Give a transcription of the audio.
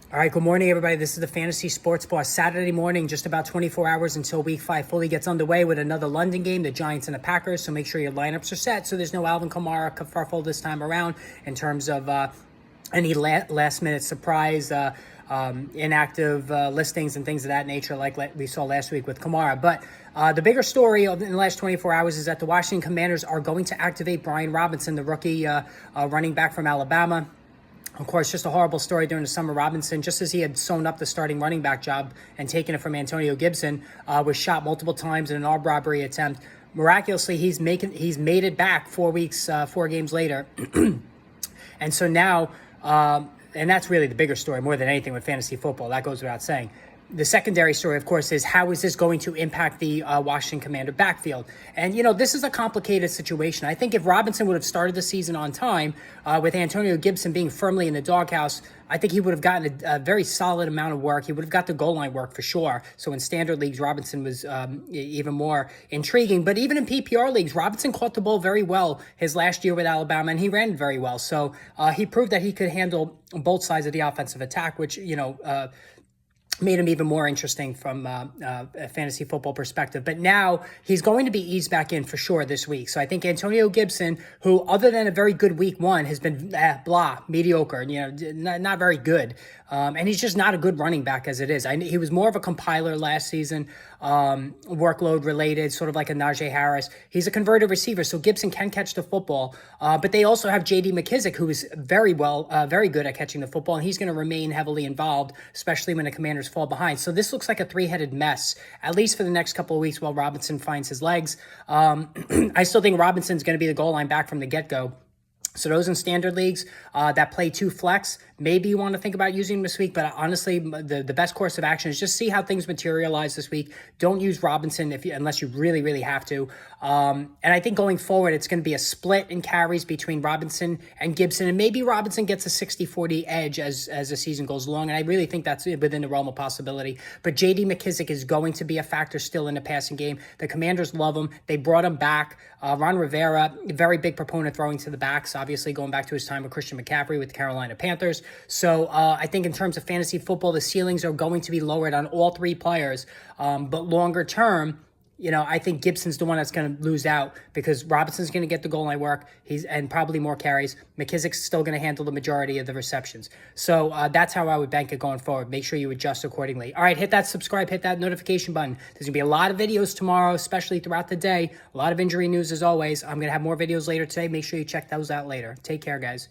All right, good morning, everybody. This is the Fantasy Sports Boss. Saturday morning, just about 24 hours until Week 5 fully gets underway with another London game, the Giants and the Packers. So make sure your lineups are set so there's no Alvin Kamara kerfuffle this time around in terms of any last-minute surprise inactive listings and things of that nature like we saw last week with Kamara. But the bigger story in the last 24 hours is that the Washington Commanders are going to activate Brian Robinson, the rookie running back from Alabama. Of course, just a horrible story during the summer. Robinson, just as he had sewn up the starting running back job and taken it from Antonio Gibson, was shot multiple times in an armed robbery attempt. Miraculously, he's made it back 4 weeks, 4 games later. And so now, and that's really the bigger story more than anything with fantasy football. That goes without saying. The secondary story, of course, is how is this going to impact the Washington Commander backfield? And, this is a complicated situation. I think if Robinson would have started the season on time with Antonio Gibson being firmly in the doghouse, I think he would have gotten a very solid amount of work. He would have got the goal line work for sure. So in standard leagues, Robinson was even more intriguing. But even in PPR leagues, Robinson caught the ball very well his last year with Alabama, and he ran very well. So he proved that he could handle both sides of the offensive attack, which, made him even more interesting from a fantasy football perspective. But now he's going to be eased back in for sure this week. So I think Antonio Gibson, who other than a very good week one, has been mediocre, not very good. And he's just not a good running back as it is. He was more of a compiler last season, workload related, sort of like a Najee Harris. He's a converted receiver, so Gibson can catch the football. But they also have J.D. McKissick, who is very good at catching the football, and he's going to remain heavily involved, especially when the Commanders fall behind. So this looks like a three-headed mess, at least for the next couple of weeks while Robinson finds his legs. I still think Robinson's going to be the goal line back from the get-go. So those in standard leagues that play 2 flex, maybe you want to think about using them this week. But honestly, the best course of action is just see how things materialize this week. Don't use Robinson unless you really, really have to. And I think going forward, it's going to be a split in carries between Robinson and Gibson. And maybe Robinson gets a 60-40 edge as the season goes along. And I really think that's within the realm of possibility. But J.D. McKissick is going to be a factor still in the passing game. The Commanders love him. They brought him back. Ron Rivera, very big proponent throwing to the backs, obviously going back to his time with Christian McCaffrey with the Carolina Panthers. So I think in terms of fantasy football, the ceilings are going to be lowered on all 3 players. But longer term, I think Gibson's the one that's going to lose out because Robinson's going to get the goal line work. And probably more carries. McKissick's still going to handle the majority of the receptions. So that's how I would bank it going forward. Make sure you adjust accordingly. All right, hit that subscribe, hit that notification button. There's going to be a lot of videos tomorrow, especially throughout the day. A lot of injury news as always. I'm going to have more videos later today. Make sure you check those out later. Take care, guys.